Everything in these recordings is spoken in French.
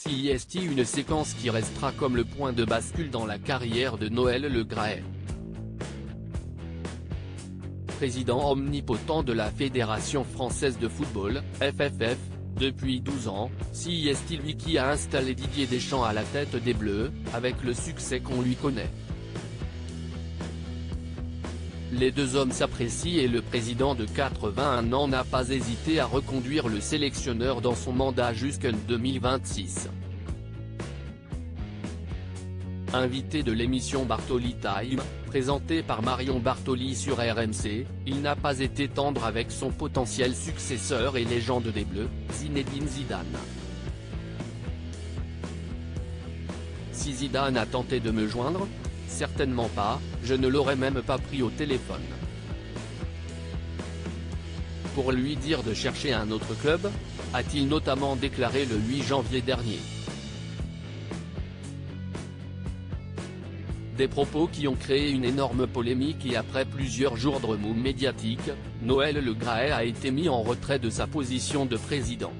CIST, une séquence qui restera comme le point de bascule dans la carrière de Noël Le Graët. Président omnipotent de la Fédération Française de Football, FFF, depuis 12 ans, CIST lui qui a installé Didier Deschamps à la tête des Bleus, avec le succès qu'on lui connaît. Les deux hommes s'apprécient et le président de 81 ans n'a pas hésité à reconduire le sélectionneur dans son mandat jusqu'en 2026. Invité de l'émission Bartoli Time, présentée par Marion Bartoli sur RMC, il n'a pas été tendre avec son potentiel successeur et légende des Bleus, Zinedine Zidane. Si Zidane a tenté de me joindre ? Certainement pas, je ne l'aurais même pas pris au téléphone. Pour lui dire de chercher un autre club ? A-t-il notamment déclaré le 8 janvier dernier. Des propos qui ont créé une énorme polémique et après plusieurs jours de remous médiatiques, Noël Le Graët a été mis en retrait de sa position de président.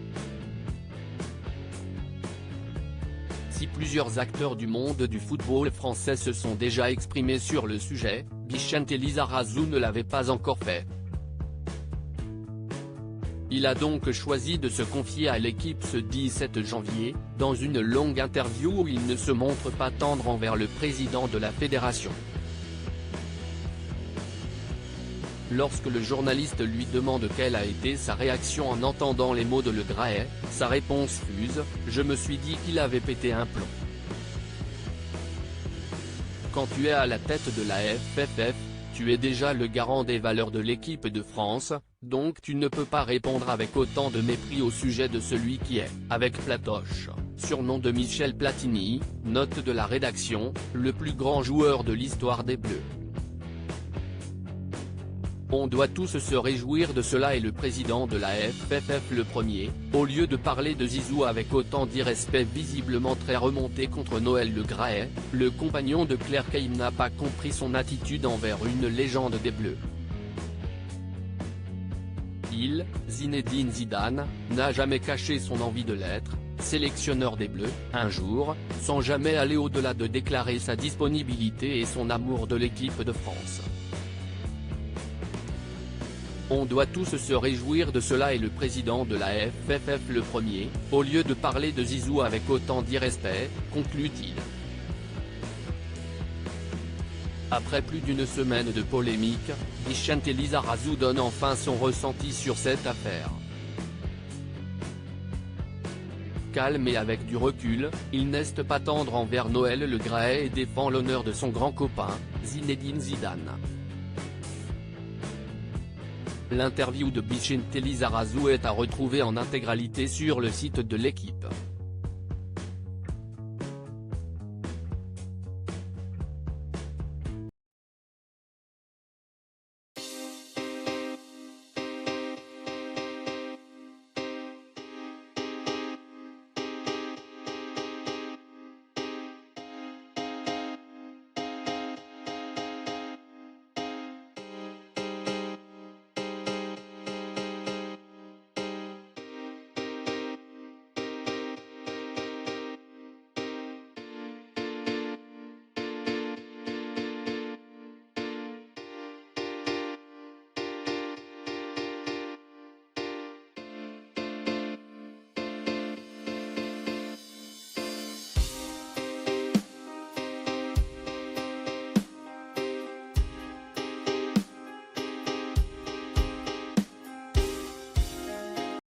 Si plusieurs acteurs du monde du football français se sont déjà exprimés sur le sujet, Vicente Lizarazu ne l'avait pas encore fait. Il a donc choisi de se confier à l'équipe ce 17 janvier, dans une longue interview où il ne se montre pas tendre envers le président de la fédération. Lorsque le journaliste lui demande quelle a été sa réaction en entendant les mots de Le Graët, sa réponse fuse : « Je me suis dit qu'il avait pété un plomb. Quand tu es à la tête de la FFF, tu es déjà le garant des valeurs de l'équipe de France, donc tu ne peux pas répondre avec autant de mépris au sujet de celui qui est, avec Platoche, surnom de Michel Platini, note de la rédaction, le plus grand joueur de l'histoire des Bleus. On doit tous se réjouir de cela et le président de la FFF le premier, au lieu de parler de Zizou avec autant d'irrespect visiblement très remonté contre Noël Le Graët, le compagnon de Claire Caïm n'a pas compris son attitude envers une légende des Bleus. Il, Zinedine Zidane, n'a jamais caché son envie de l'être, sélectionneur des Bleus, un jour, sans jamais aller au-delà de déclarer sa disponibilité et son amour de l'équipe de France. On doit tous se réjouir de cela et le président de la FFF le premier, au lieu de parler de Zizou avec autant d'irrespect, conclut-il. Après plus d'une semaine de polémique, Vicente Lizarazu donne enfin son ressenti sur cette affaire. Calme et avec du recul, il n'est pas tendre envers Noël Le Graët et défend l'honneur de son grand copain, Zinedine Zidane. L'interview de Vicente Lizarazu est à retrouver en intégralité sur le site de l'équipe.